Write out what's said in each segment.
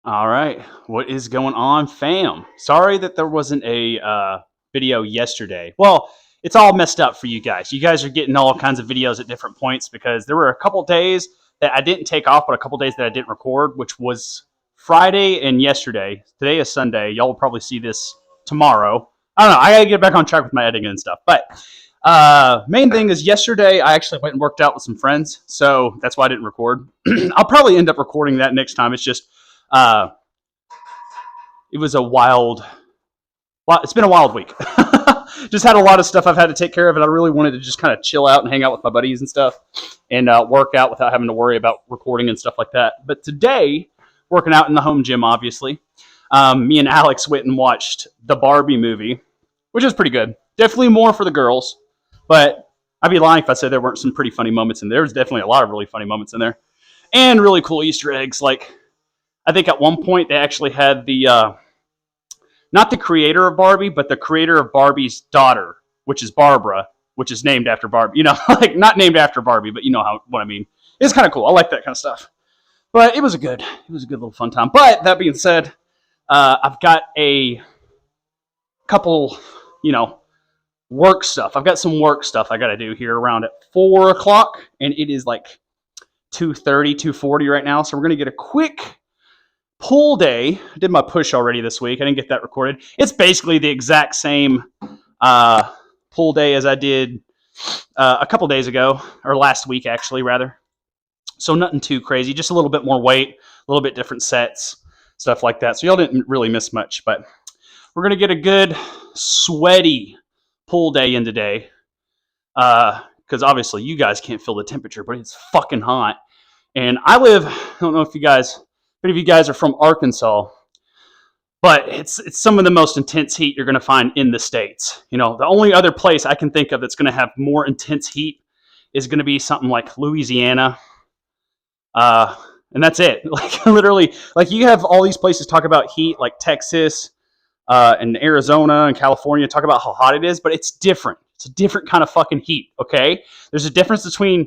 All right, what is going on, fam? Sorry that there wasn't a video yesterday. Well, it's all messed up for you guys. You guys are getting all kinds of videos at different points because there were a couple days that I didn't take off, but a couple days that I didn't record, which was Friday and yesterday. Today is Sunday. Y'all will probably see this tomorrow. I don't know. I gotta get back on track with my editing and stuff. But main thing is yesterday I actually went and worked out with some friends, so that's why I didn't record. I'll probably end up recording that next time. It's just uh, it was a wild. Well, it's been a wild week. Just had a lot of stuff I've had to take care of, and I really wanted to just kind of chill out and hang out with my buddies and stuff, and work out without having to worry about recording and stuff like that. But today, working out in the home gym, obviously, me and Alex went and watched the Barbie movie, which is pretty good. Definitely more for the girls, but I'd be lying if I said there weren't some pretty funny moments in there. There's definitely a lot of really funny moments in there, and really cool Easter eggs. Like I think at one point they actually had the not the creator of Barbie, but the creator of Barbie's daughter, which is Barbara, which is named after Barbie. You know, like not named after Barbie, but you know what I mean. It's kind of cool. I like that kind of stuff. But it was a good little fun time. But that being said, I've got a couple, work stuff. I've got some work stuff I got to do here around at 4 o'clock, and it is like 2:30, 2:40 right now. So we're going to get a quick pull day. I did my push already this week. I didn't get that recorded. It's basically the exact same pull day as I did a couple days ago, or last week actually, rather. So nothing too crazy, just a little bit more weight, a little bit different sets, stuff like that. So y'all didn't really miss much, but we're going to get a good sweaty pull day in today because obviously you guys can't feel the temperature, but it's fucking hot. And I don't know if any of you guys are from Arkansas, but it's some of the most intense heat you're going to find in the States. The only other place I can think of that's going to have more intense heat is going to be something like Louisiana. And that's it. Like literally, like you have all these places talk about heat, like Texas, and Arizona and California talk about how hot it is, but it's different. It's a different kind of fucking heat. Okay. There's a difference between,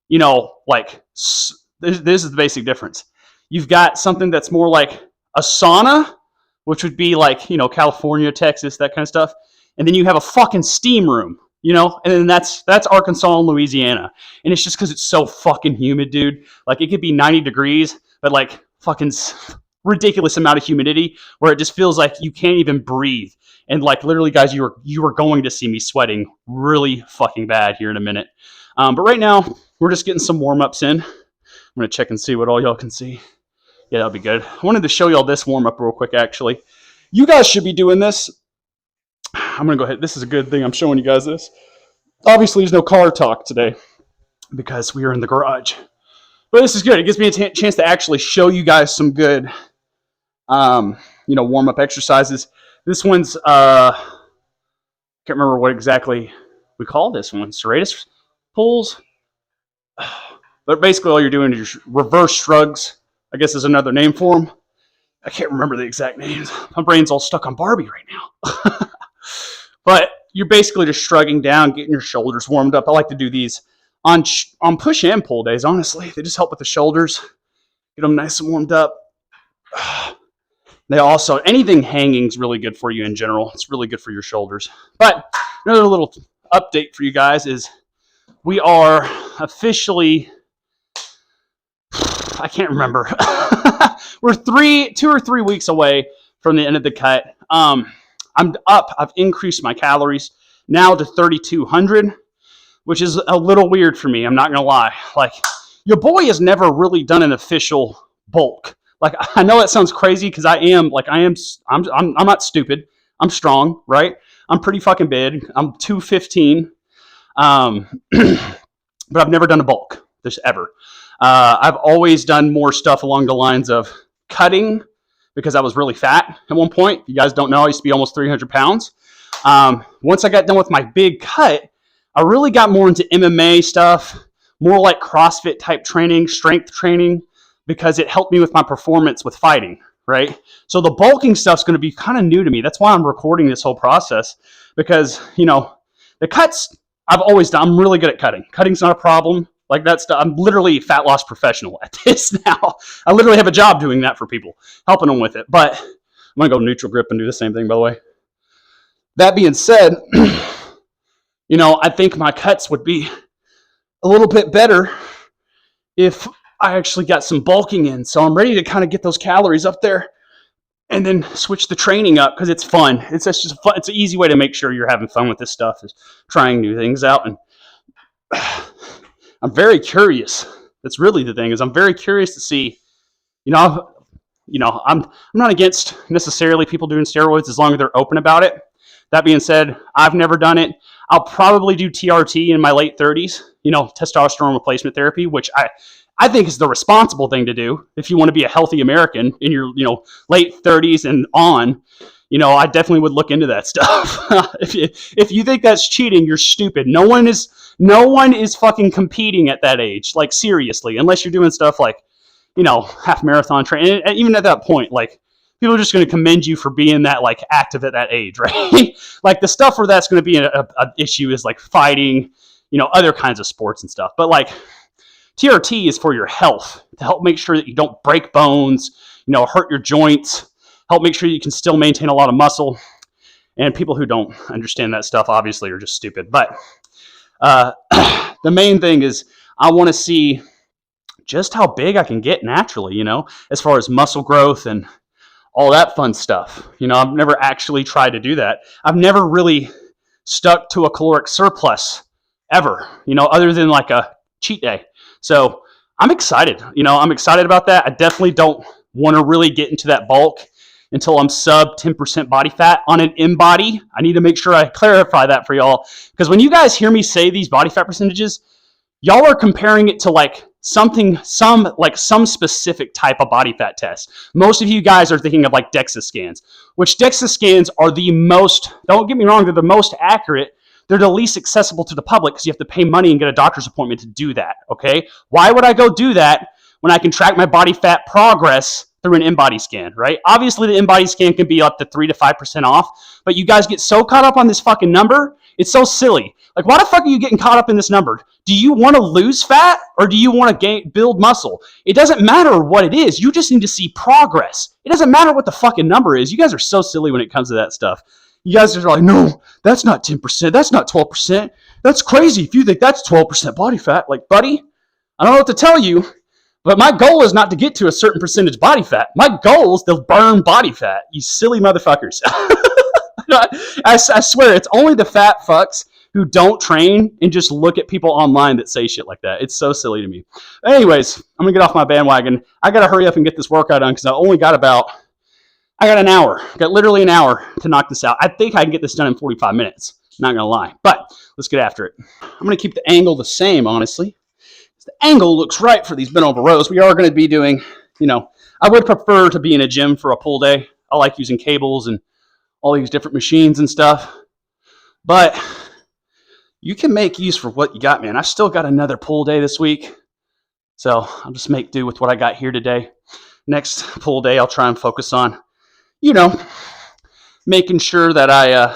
this is the basic difference. You've got something that's more like a sauna, which would be like, California, Texas, that kind of stuff. And then you have a fucking steam room, and then that's Arkansas and Louisiana. And it's just because it's so fucking humid, dude. Like it could be 90 degrees, but like fucking ridiculous amount of humidity where it just feels like you can't even breathe. And like literally, guys, you were going to see me sweating really fucking bad here in a minute. But right now, we're just getting some warm-ups in. I'm going to check and see what all y'all can see. Yeah, that'll be good. I wanted to show y'all this warm-up real quick, actually. You guys should be doing this. I'm going to go ahead. This is a good thing. I'm showing you guys this. Obviously, there's no car talk today because we are in the garage. But this is good. It gives me a chance to actually show you guys some good, warm-up exercises. This one's, I can't remember what exactly we call this one. Serratus pulls. But basically, all you're doing is reverse shrugs, I guess is another name for them. I can't remember the exact names. My brain's all stuck on Barbie right now. But you're basically just shrugging down, getting your shoulders warmed up. I like to do these on push and pull days, honestly. They just help with the shoulders, get them nice and warmed up. They also, anything hanging is really good for you in general. It's really good for your shoulders. But another little update for you guys is we are officially, I can't remember. We're 2 or 3 weeks away from the end of the cut. I'm up. I've increased my calories now to 3,200, which is a little weird for me. I'm not gonna lie. Like your boy has never really done an official bulk. Like I know that sounds crazy because I'm not stupid. I'm strong, right? I'm pretty fucking big. I'm 215. But I've never done a bulk this ever. I've always done more stuff along the lines of cutting because I was really fat at one point. If you guys don't know, I used to be almost 300 pounds. Once I got done with my big cut, I really got more into MMA stuff, more like CrossFit type training, strength training, because it helped me with my performance with fighting, right? So the bulking stuff's going to be kind of new to me. That's why I'm recording this whole process because, the cuts I've always done. I'm really good at cutting. Cutting's not a problem. Like that's I'm literally a fat loss professional at this now. I literally have a job doing that for people, helping them with it. But I'm gonna go neutral grip and do the same thing, by the way. That being said, I think my cuts would be a little bit better if I actually got some bulking in. So I'm ready to kind of get those calories up there and then switch the training up because it's fun. It's just fun. It's an easy way to make sure you're having fun with this stuff, is trying new things out. And I'm very curious. That's really the thing, is I'm very curious to see, I'm not against necessarily people doing steroids as long as they're open about it. That being said, I've never done it. I'll probably do TRT in my late 30s, testosterone replacement therapy, which I think is the responsible thing to do if you want to be a healthy American in your, late 30s and on. I definitely would look into that stuff. If you think that's cheating, you're stupid. No one is fucking competing at that age. Like, seriously, unless you're doing stuff like, half marathon training. And even at that point, like, people are just going to commend you for being that, like, active at that age, right? Like, the stuff where that's going to be an issue is like fighting, other kinds of sports and stuff. But like, TRT is for your health, to help make sure that you don't break bones, hurt your joints, help make sure you can still maintain a lot of muscle. And people who don't understand that stuff obviously are just stupid. But the main thing is I want to see just how big I can get naturally, as far as muscle growth and all that fun stuff. I've never actually tried to do that. I've never really stuck to a caloric surplus ever, other than like a cheat day. So I'm excited. I'm excited about that. I definitely don't want to really get into that bulk until I'm sub 10% body fat on an in-body. I need to make sure I clarify that for y'all, because when you guys hear me say these body fat percentages, y'all are comparing it to like some specific type of body fat test. Most of you guys are thinking of like DEXA scans, which DEXA scans are the most, don't get me wrong, they're the most accurate. They're the least accessible to the public because you have to pay money and get a doctor's appointment to do that, okay? Why would I go do that when I can track my body fat progress through an in-body scan, right? Obviously, the in-body scan can be up to 3 to 5% off, but you guys get so caught up on this fucking number, it's so silly. Like, why the fuck are you getting caught up in this number? Do you want to lose fat or do you want to build muscle? It doesn't matter what it is. You just need to see progress. It doesn't matter what the fucking number is. You guys are so silly when it comes to that stuff. You guys are like, no, that's not 10%. That's not 12%. That's crazy if you think that's 12% body fat. Like, buddy, I don't know what to tell you, but my goal is not to get to a certain percentage body fat. My goal is to burn body fat, you silly motherfuckers. I swear, it's only the fat fucks who don't train and just look at people online that say shit like that. It's so silly to me. Anyways, I'm going to get off my bandwagon. I got to hurry up and get this workout done because I got an hour. I got literally an hour to knock this out. I think I can get this done in 45 minutes. Not going to lie. But let's get after it. I'm going to keep the angle the same, honestly. The angle looks right for these bent over rows. We are going to be doing, I would prefer to be in a gym for a pull day. I like using cables and all these different machines and stuff. But you can make use for what you got, man. I still got another pull day this week. So I'll just make do with what I got here today. Next pull day, I'll try and focus on, making sure that I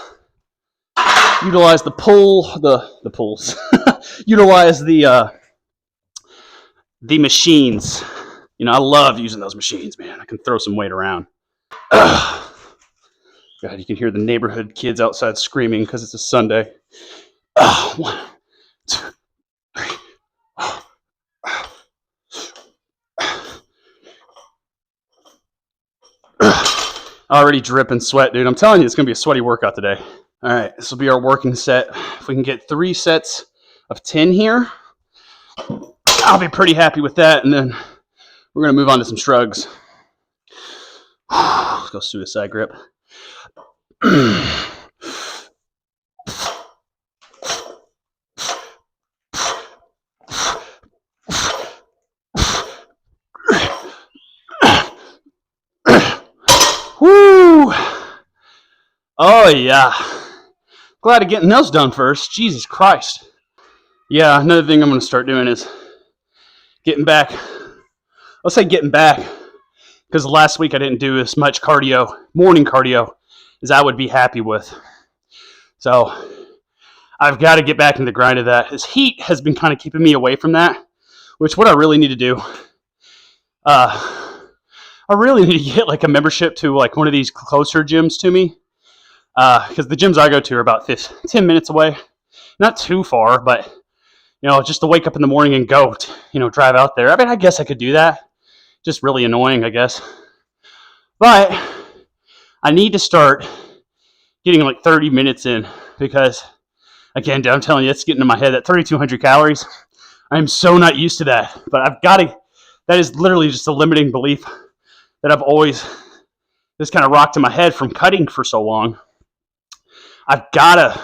utilize the pulls, utilize the machines. I love using those machines, man. I can throw some weight around. God, you can hear the neighborhood kids outside screaming because it's a Sunday. 1, 2, 3. Already dripping sweat, dude. I'm telling you, it's going to be a sweaty workout today. All right, this will be our working set. If we can get 3 sets of 10 here, I'll be pretty happy with that. And then we're going to move on to some shrugs. Let's go suicide grip. Woo! Oh, yeah. Glad of getting those done first. Jesus Christ. Yeah, another thing I'm going to start doing is getting back. Let's say getting back, because last week I didn't do as much cardio, morning cardio, as I would be happy with. So I've got to get back in the grind of that. This heat has been kind of keeping me away from that, which what I really need to do, I really need to get like a membership to like one of these closer gyms to me, because the gyms I go to are about 10 minutes away. Not too far, but, just to wake up in the morning and go, drive out there. I mean, I guess I could do that. Just really annoying, I guess. But I need to start getting like 30 minutes in because, again, I'm telling you, it's getting in my head that 3,200 calories. I'm so not used to that. But I've got to, that is literally just a limiting belief that I've always just kind of rocked in my head from cutting for so long. I've got to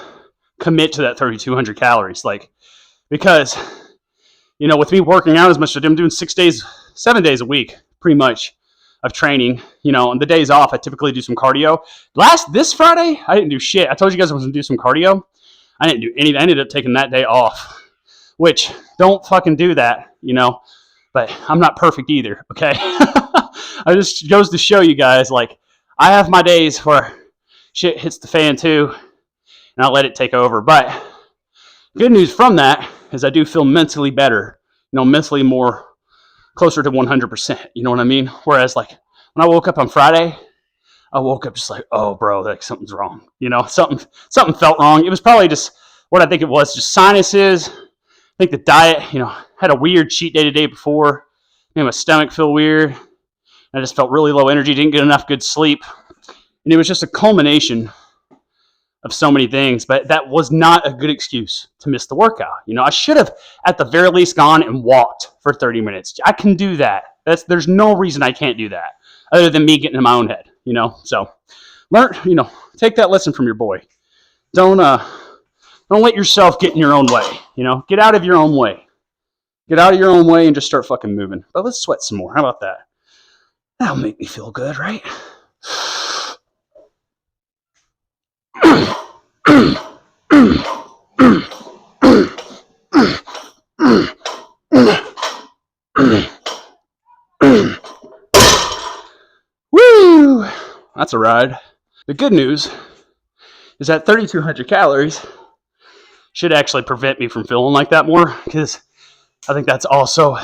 commit to that 3,200 calories. Because, with me working out as much as I'm doing 7 days a week, pretty much, of training, on the days off, I typically do some cardio. This Friday, I didn't do shit. I told you guys I was going to do some cardio. I didn't do anything. I ended up taking that day off, which don't fucking do that, but I'm not perfect either, okay? I just goes to show you guys, I have my days where shit hits the fan too, and I'll let it take over. But good news from that is I do feel mentally better, mentally more closer to 100%, you know what I mean? Whereas when I woke up on Friday, I woke up just like, oh bro, something's wrong. Something felt wrong. It was probably just what I think it was, just sinuses. I think the diet, had a weird cheat day the day before, made my stomach feel weird. I just felt really low energy, didn't get enough good sleep. And it was just a culmination of so many things, but that was not a good excuse to miss the workout. I should have at the very least gone and walked for 30 minutes. I can do that. There's no reason I can't do that other than me getting in my own head, So learn, take that lesson from your boy. Don't let yourself get in your own way, Get out of your own way. Get out of your own way and just start fucking moving. But let's sweat some more. How about that? That'll make me feel good, right? Woo! That's a ride. The good news is that 3,200 calories should actually prevent me from feeling like that more, because I think that's also,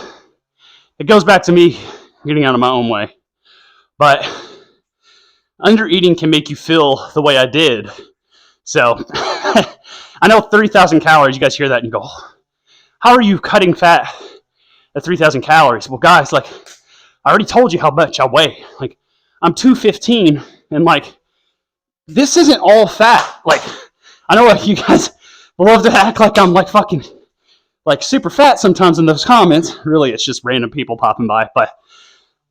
it goes back to me getting out of my own way. But under eating can make you feel the way I did. So I know 3,000 calories, you guys hear that and go, how are you cutting fat at 3,000 calories? Well, guys, I already told you how much I weigh. I'm 215, and this isn't all fat. I know you guys love to act like I'm fucking super fat sometimes in those comments. Really, it's just random people popping by. But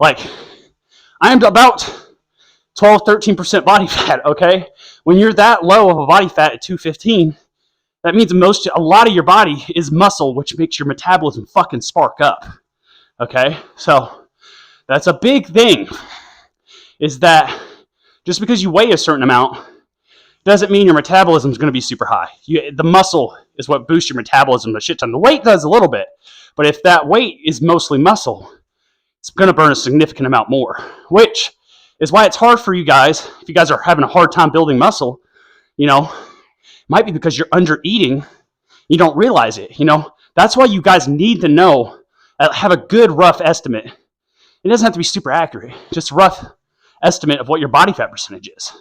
I am about 12, 13% body fat, okay? When you're that low of a body fat at 215, that means a lot of your body is muscle, which makes your metabolism fucking spark up, okay? So that's a big thing, is that just because you weigh a certain amount doesn't mean your metabolism is going to be super high. The muscle is what boosts your metabolism a shit ton. The weight does a little bit, but if that weight is mostly muscle, it's going to burn a significant amount more, which is why it's hard for you guys. If you guys are having a hard time building muscle, might be because you're under eating. You don't realize it, That's why you guys need to know, have a good rough estimate. It doesn't have to be super accurate, just rough estimate of what your body fat percentage is.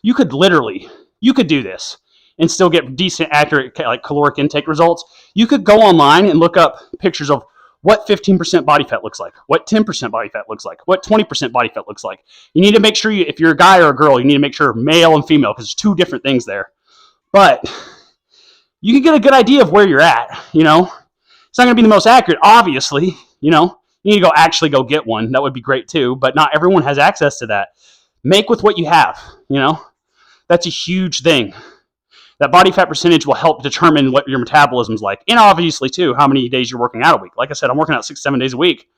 You could do this and still get decent, accurate caloric intake results. You could go online and look up pictures of what 15% body fat looks like, what 10% body fat looks like, what 20% body fat looks like. You need to make sure, if you're a guy or a girl, you need to make sure male and female, because there's two different things there. But you can get a good idea of where you're at, It's not going to be the most accurate, obviously, You need to actually go get one. That would be great too, but not everyone has access to that. Make with what you have, That's a huge thing. That body fat percentage will help determine what your metabolism's like. And obviously, too, how many days you're working out a week. Like I said, I'm working out 6-7 days a week.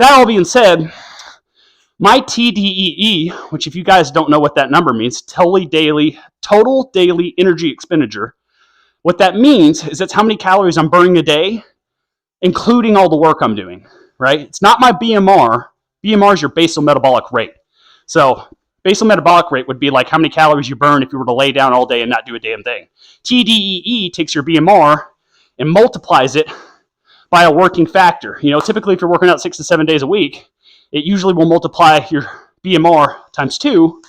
That all being said, my TDEE, which if you guys don't know what that number means, total daily energy expenditure, what that means is that's how many calories I'm burning a day, including all the work I'm doing, right? It's not my BMR. BMR is your basal metabolic rate. So Basal metabolic rate would be like how many calories you burn if you were to lay down all day and not do a damn thing. TDEE takes your BMR and multiplies it by a working factor. Typically if you're working out 6 to 7 days a week, it usually will multiply your BMR times 2.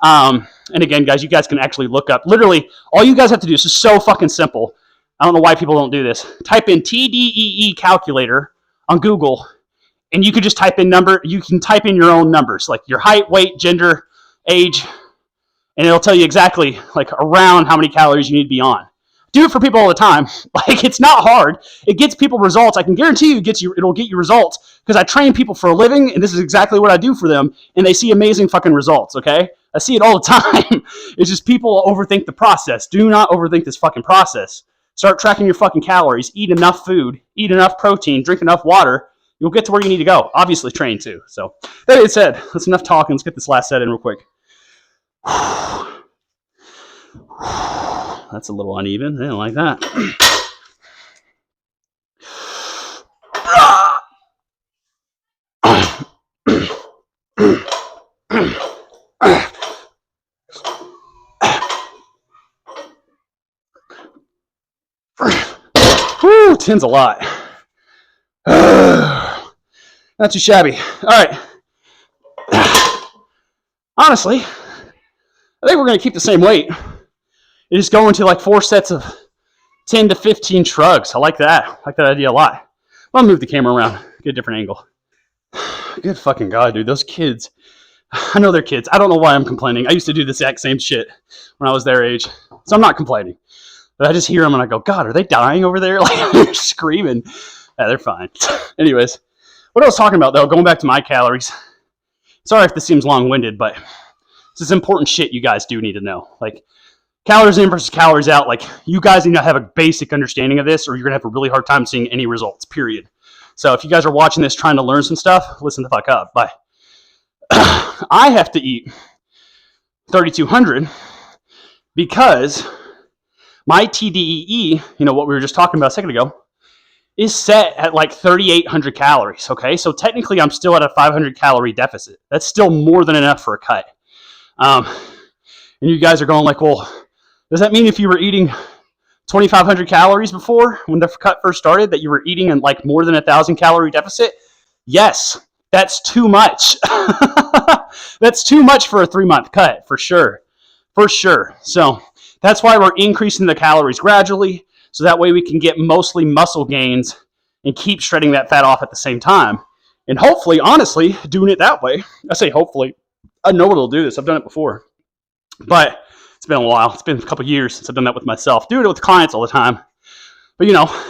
And again, guys, you guys can actually look up. Literally, all you guys have to do, this is so fucking simple. I don't know why people don't do this. Type in TDEE calculator on Google, and you can just type in you can type in your own numbers, like your height, weight, gender, age, and it'll tell you exactly like around how many calories you need to be on. Do it for people all the time. Like, it's not hard. It gets people results. I can guarantee it'll get you results because I train people for a living, and this is exactly what I do for them, and they see amazing fucking results, okay? I see it all the time. It's just people overthink the process. Do not overthink this fucking process. Start tracking your fucking calories. Eat enough food. Eat enough protein. Drink enough water. You'll get to where you need to go. Obviously, train too. So, that being said, that's enough talking. Let's get this last set in real quick. That's a little uneven. I didn't like that. Whew, 10's a lot. Not too shabby. All right. Honestly, I think we're going to keep the same weight. You just go into like 4 sets of 10 to 15 shrugs. I like that. I like that idea a lot. I'll move the camera around. Get a different angle. Good fucking God, dude. Those kids. I know they're kids. I don't know why I'm complaining. I used to do the exact same shit when I was their age. So I'm not complaining. But I just hear them and I go, God, are they dying over there? Like, they're screaming. Yeah, they're fine. Anyways, what I was talking about, though, going back to my calories. Sorry if this seems long-winded, but this is important shit you guys do need to know. Like, calories in versus calories out. Like, you guys need to have a basic understanding of this or you're going to have a really hard time seeing any results, period. So if you guys are watching this trying to learn some stuff, listen the fuck up. But I have to eat 3,200 because my TDEE, what we were just talking about a second ago, is set at like 3,800 calories, okay? So technically I'm still at a 500 calorie deficit. That's still more than enough for a cut. And you guys are going like, well, does that mean if you were eating 2,500 calories before when the cut first started that you were eating in like more than 1,000 calorie deficit? Yes, that's too much. That's too much for a 3-month cut, for sure. For sure. So that's why we're increasing the calories gradually, so that way we can get mostly muscle gains and keep shredding that fat off at the same time. And hopefully, honestly, doing it that way, I say hopefully, I know it'll do this. I've done it before. But it's been a while. It's been a couple years since I've done that with myself. Do it with clients all the time. But,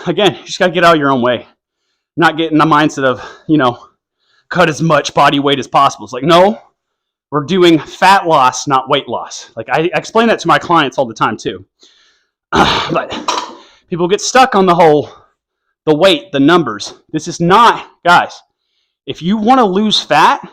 again, you just got to get out of your own way. Not get in the mindset of, cut as much body weight as possible. It's like, no, we're doing fat loss, not weight loss. Like, I explain that to my clients all the time, too. But people get stuck on the weight, the numbers. This is not, guys, if you want to lose fat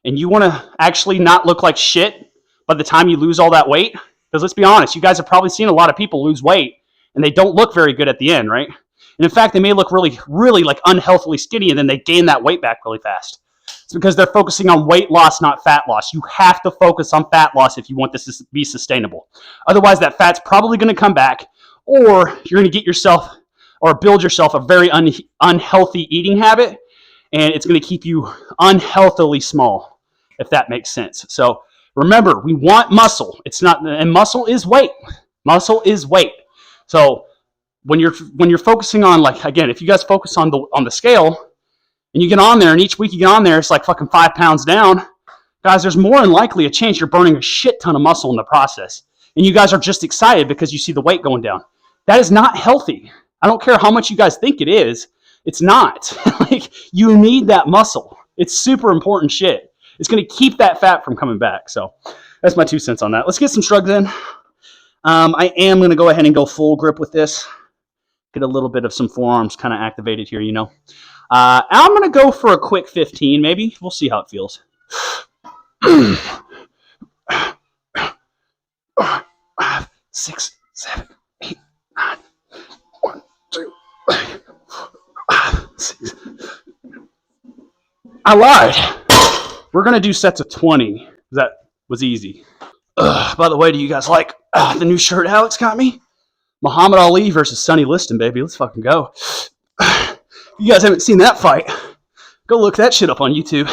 and you want to actually not look like shit by the time you lose all that weight, because let's be honest, you guys have probably seen a lot of people lose weight and they don't look very good at the end, right? And in fact, they may look really, really like unhealthily skinny and then they gain that weight back really fast. It's because they're focusing on weight loss, not fat loss. You have to focus on fat loss if you want this to be sustainable. Otherwise, that fat's probably going to come back, or you're going to get yourself or build yourself a very unhealthy eating habit, and it's going to keep you unhealthily small, if that makes sense. So remember, we want muscle. It's not, and muscle is weight. Muscle is weight. So when you're focusing on, like, again, if you guys focus on the scale and you get on there and each week you get on there, it's like fucking 5 pounds down, guys, there's more than likely a chance you're burning a shit ton of muscle in the process. And you guys are just excited because you see the weight going down. That is not healthy. I don't care how much you guys think it is. It's not. Like, you need that muscle. It's super important shit. It's going to keep that fat from coming back. So that's my 2 cents on that. Let's get some shrugs in. I am going to go ahead and go full grip with this. Get a little bit of some forearms kind of activated here, I'm going to go for a quick 15 maybe. We'll see how it feels. 6, 7, 8, 9. 1, 2, 3, 4, 5, 6. I lied. We're going to do sets of 20. Is that was easy. By the way, do you guys like the new shirt Alex got me? Muhammad Ali versus Sonny Liston, baby. Let's fucking go. If you guys haven't seen that fight, go look that shit up on YouTube.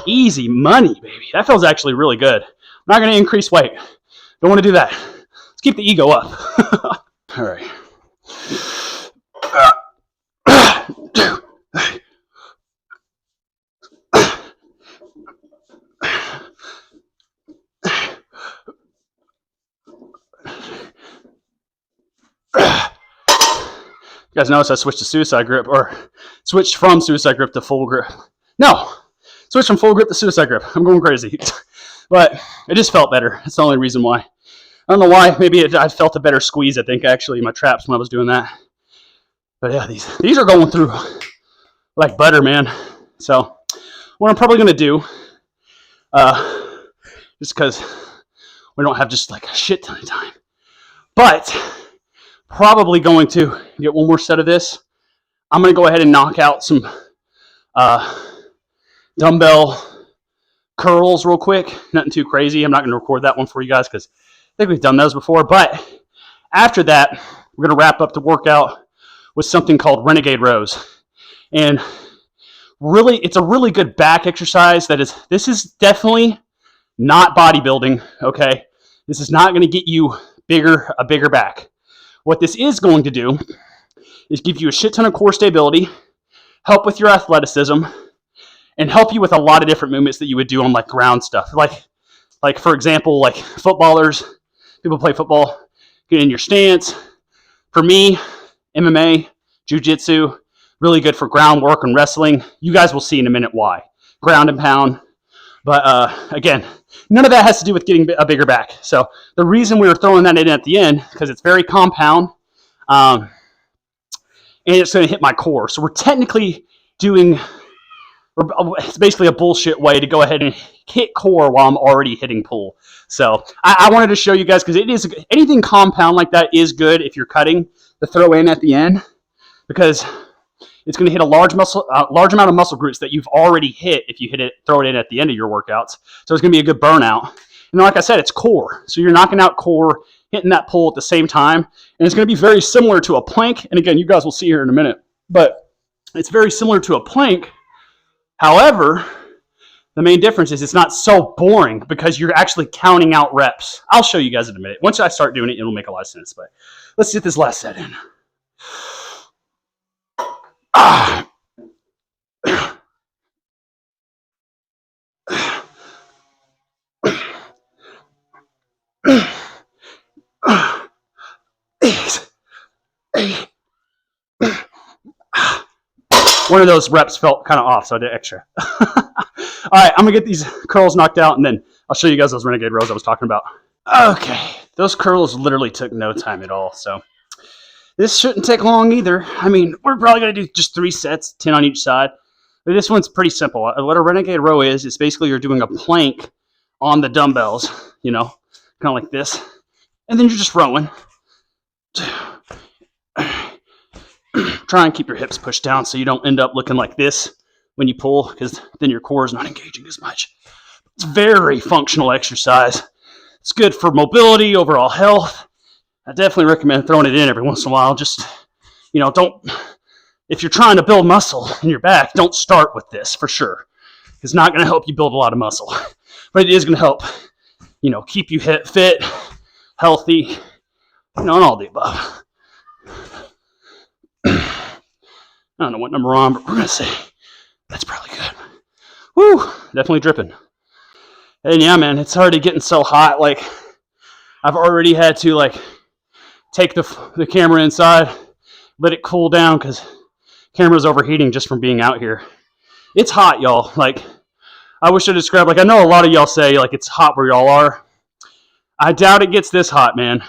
Easy money, baby. That feels actually really good. I'm not going to increase weight. Don't want to do that. Let's keep the ego up. All right. You guys notice I switched to suicide grip, or switched from suicide grip to full grip. No, switched from full grip to suicide grip. I'm going crazy. But it just felt better. That's the only reason why. I don't know why. Maybe I felt a better squeeze, I think, actually, in my traps when I was doing that. But yeah, these are going through like butter, man. So what I'm probably going to do, just because we don't have just like a shit ton of time, but probably going to get one more set of this. I'm going to go ahead and knock out some dumbbell curls real quick. Nothing too crazy. I'm not going to record that one for you guys because I think we've done those before. But after that, we're going to wrap up the workout with something called renegade rows. And really, it's a really good back exercise. This is definitely not bodybuilding, okay? This is not going to get you a bigger back. What this is going to do is give you a shit ton of core stability, help with your athleticism, and help you with a lot of different movements that you would do on like ground stuff. Like for example, like footballers, people play football, get in your stance. For me, MMA, jiu-jitsu, really good for groundwork and wrestling. You guys will see in a minute why. Ground and pound. But again, none of that has to do with getting a bigger back. So the reason we were throwing that in at the end, because it's very compound, and it's going to hit my core. So we're technically it's basically a bullshit way to go ahead and hit core while I'm already hitting pull. So I wanted to show you guys, because anything compound like that is good if you're cutting to throw in at the end, because it's going to hit a large amount of muscle groups that you've already hit if you throw it in at the end of your workouts. So it's going to be a good burnout. And like I said, it's core. So you're knocking out core, hitting that pull at the same time. And it's going to be very similar to a plank. And again, you guys will see here in a minute. But it's very similar to a plank. However, the main difference is it's not so boring because you're actually counting out reps. I'll show you guys in a minute. Once I start doing it, it'll make a lot of sense. But let's get this last set in. One of those reps felt kind of off, so I did extra. All right, I'm going to get these curls knocked out, and then I'll show you guys those renegade rows I was talking about. Okay, those curls literally took no time at all, so this shouldn't take long either. I mean, we're probably going to do just 3 sets, 10 on each side. But this one's pretty simple. What a renegade row is basically you're doing a plank on the dumbbells, kind of like this. And then you're just rowing. Try and keep your hips pushed down so you don't end up looking like this when you pull, because then your core is not engaging as much. It's very functional exercise. It's good for mobility, overall health. I definitely recommend throwing it in every once in a while. Just, if you're trying to build muscle in your back, don't start with this for sure. It's not going to help you build a lot of muscle, but it is going to help, keep you fit, healthy, and all the above. I don't know what number we're on, but we're going to say that's probably good. Woo, definitely dripping. And yeah, man, it's already getting so hot. Like, I've already had to, take the camera inside, let it cool down, because camera's overheating just from being out here. It's hot, y'all. I wish I described, I know a lot of y'all say, it's hot where y'all are. I doubt it gets this hot, man.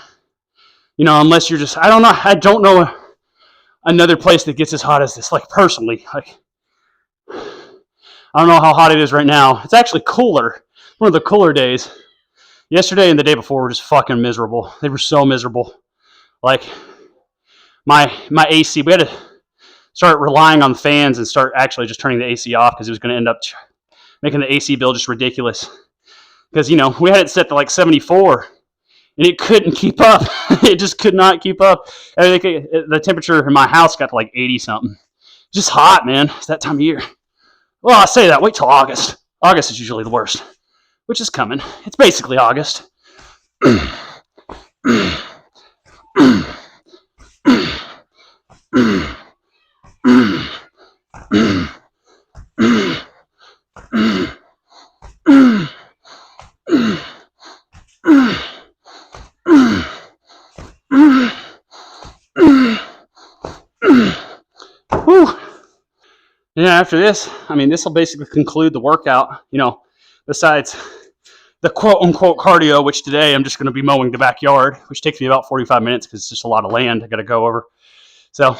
Unless you're just, I don't know another place that gets as hot as this, personally. I don't know how hot it is right now. It's actually cooler. One of the cooler days. Yesterday and the day before were just fucking miserable. They were so miserable. my AC. We had to start relying on fans and start actually just turning the AC off because it was going to end up making the AC bill just ridiculous. Because, you know, we had it set to like 74 and it couldn't keep up. It just could not keep up. I think the temperature in my house got to like 80 something. Just hot, man. It's that time of year. Well, I say that. Wait till August. August is usually the worst, which is coming. It's basically August. Whew. Yeah, after this, I mean, this will basically conclude the workout, you know, besides the quote-unquote cardio, which today I'm just going to be mowing the backyard, which takes me about 45 minutes because it's just a lot of land I got to go over. So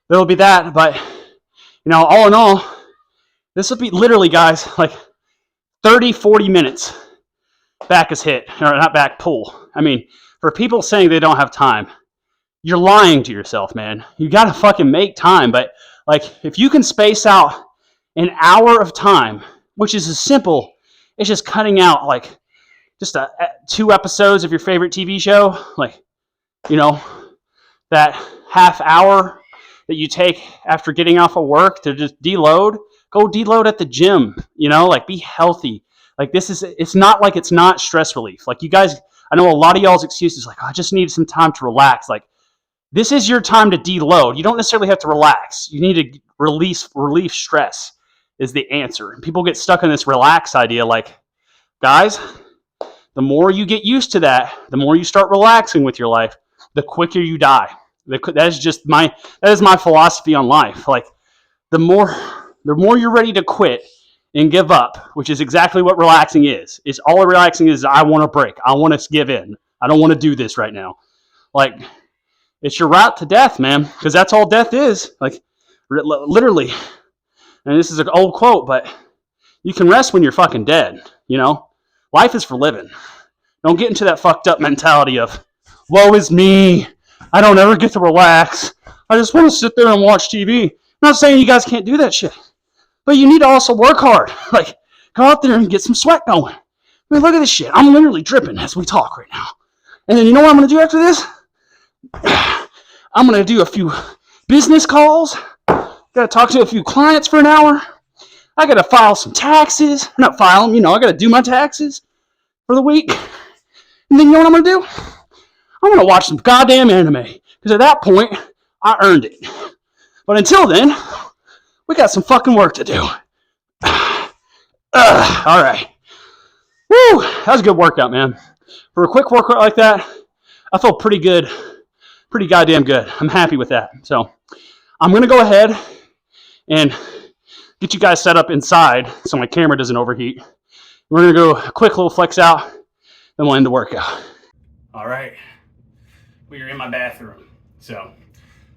there will be that, but, you know, all in all, this will be literally, guys, like 30, 40 minutes back is hit, or not back, pull. I mean, for people saying they don't have time, you're lying to yourself, man. You got to fucking make time, but like, if you can space out an hour of time, which is as simple as just cutting out like just 2 episodes of your favorite TV show, like, you know, that half hour that you take after getting off of work to just deload, go deload at the gym, you know, like be healthy. Like it's not like it's not stress relief. Like you guys, I know a lot of y'all's excuses like, oh, I just need some time to relax. Like, this is your time to deload. You don't necessarily have to relax. You need to relieve stress is the answer. And people get stuck in this relax idea. Like, guys, the more you get used to that, the more you start relaxing with your life, the quicker you die. That is my philosophy on life. Like, the more you're ready to quit and give up, which is exactly what relaxing is. Is all relaxing is I want to break. I want to give in. I don't want to do this right now. Like, it's your route to death, man, because that's all death is. Like, literally. And this is an old quote, but you can rest when you're fucking dead, you know? Life is for living. Don't get into that fucked up mentality of, woe is me. I don't ever get to relax. I just want to sit there and watch TV. I'm not saying you guys can't do that shit, but you need to also work hard. Like, go out there and get some sweat going. I mean, look at this shit. I'm literally dripping as we talk right now. And then you know what I'm going to do after this? I'm going to do a few business calls. Got to talk to a few clients for an hour. I got to file some taxes. Not file them, you know, I got to do my taxes for the week. And then you know what I'm going to do? I'm going to watch some goddamn anime. Because at that point, I earned it. But until then, we got some fucking work to do. All right. Woo! That was a good workout, man. For a quick workout like that, I felt pretty good. Pretty goddamn good. I'm happy with that. So I'm going to go ahead and get you guys set up inside so my camera doesn't overheat. We're going to go a quick little flex out, then we'll end the workout. All right. We are in my bathroom. So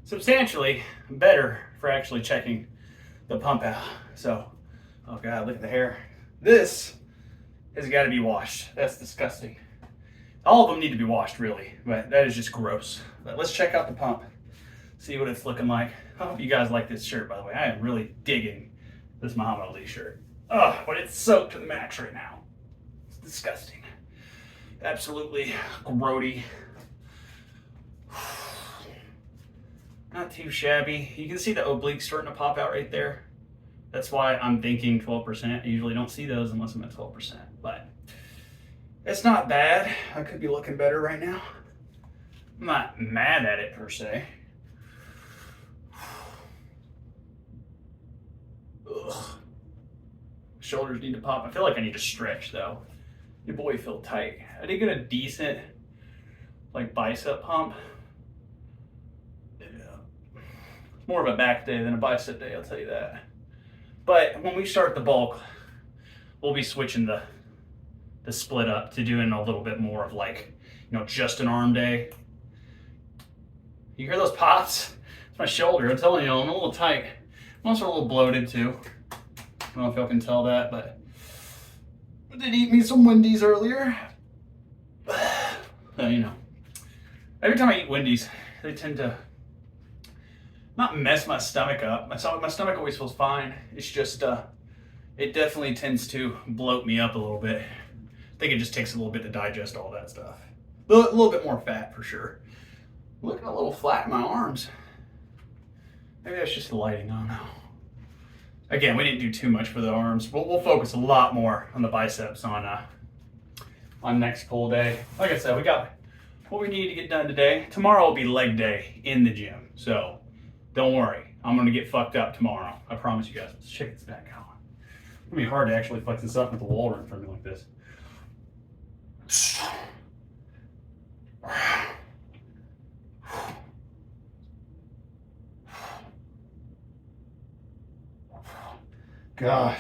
substantially better for actually checking the pump out. So, oh God, look at the hair. This has got to be washed. That's disgusting. All of them need to be washed, really, but that is just gross. But let's check out the pump, see what it's looking like. I hope you guys like this shirt, by the way. I am really digging this Muhammad Ali shirt. Oh, but it's soaked to the max right now. It's disgusting. Absolutely grody. Not too shabby. You can see the obliques starting to pop out right there. That's why I'm thinking 12%. I usually don't see those unless I'm at 12%, but it's not bad. I could be looking better right now. I'm not mad at it per se. Ugh. Shoulders need to pop. I feel like I need to stretch though. Your boy feel tight. I did get a decent like bicep pump. It's more of a back day than a bicep day, I'll tell you that. But when we start the bulk, we'll be switching the split up to doing a little bit more of like, you know, just an arm day. You hear those pops? It's my shoulder. I'm telling you, I'm a little tight. I'm also a little bloated too. I don't know if y'all can tell that, but I did eat me some Wendy's earlier. You know, every time I eat Wendy's, they tend to not mess my stomach up. My stomach always feels fine. It's just it definitely tends to bloat me up a little bit. I think it just takes a little bit to digest all that stuff. A little bit more fat for sure. Looking a little flat in my arms. Maybe that's just the lighting. I don't know. Again, we didn't do too much for the arms. We'll focus a lot more on the biceps on next pull day. Like I said, we got what we need to get done today. Tomorrow will be leg day in the gym, so don't worry. I'm gonna get fucked up tomorrow. I promise you guys. Let's check this back out. It's gonna be hard to actually flex this up with the wall in front of me like this. God,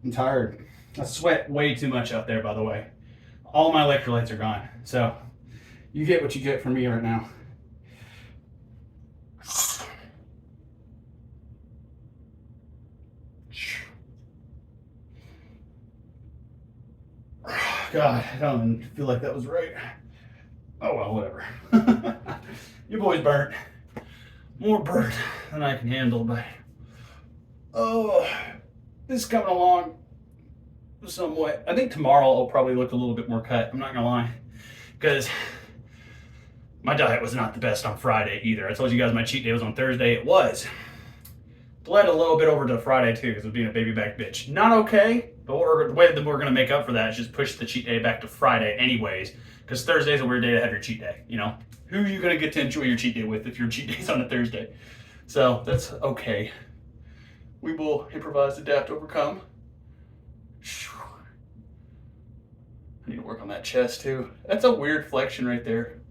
I'm tired. I sweat way too much out there, by the way. All my electrolytes are gone. So you get what you get from me right now. God, I don't even feel like that was right. Oh well, whatever. Your boy's burnt. More burnt than I can handle, but oh, this is coming along somewhat. I think tomorrow I'll probably look a little bit more cut. I'm not gonna lie, because my diet was not the best on Friday either. I told you guys my cheat day was on Thursday. It was. Bled a little bit over to Friday too, because of being a baby back bitch. Not okay, but the way that we're gonna make up for that is just push the cheat day back to Friday anyways, because Thursday's a weird day to have your cheat day. You know, who are you gonna get to enjoy your cheat day with if your cheat day's on a Thursday? So that's okay. We will improvise, adapt, overcome. I need to work on that chest too. That's a weird flexion right there.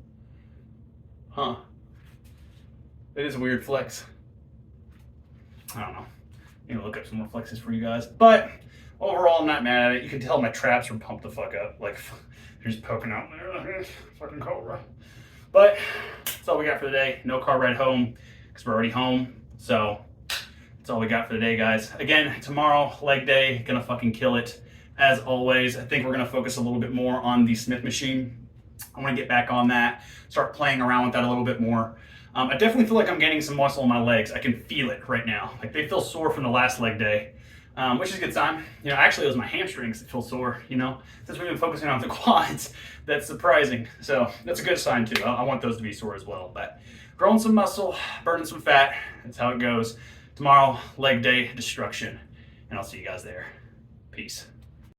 Huh. It is a weird flex. I don't know. I need to look up some more flexes for you guys. But overall, I'm not mad at it. You can tell my traps are pumped the fuck up. Like, they're just poking out there. Fucking cobra. But that's all we got for the day. No car ride home because we're already home. So that's all we got for the day, guys. Again, tomorrow, leg day. Gonna fucking kill it. As always, I think we're gonna focus a little bit more on the Smith machine. I wanna get back on that, start playing around with that a little bit more. I definitely feel like I'm gaining some muscle in my legs. I can feel it right now. Like they feel sore from the last leg day, which is a good sign. You know, actually it was my hamstrings that feel sore, you know, since we've been focusing on the quads. That's surprising. So that's a good sign too. I want those to be sore as well, but growing some muscle, burning some fat. That's how it goes. Tomorrow, leg day destruction, and I'll see you guys there. Peace.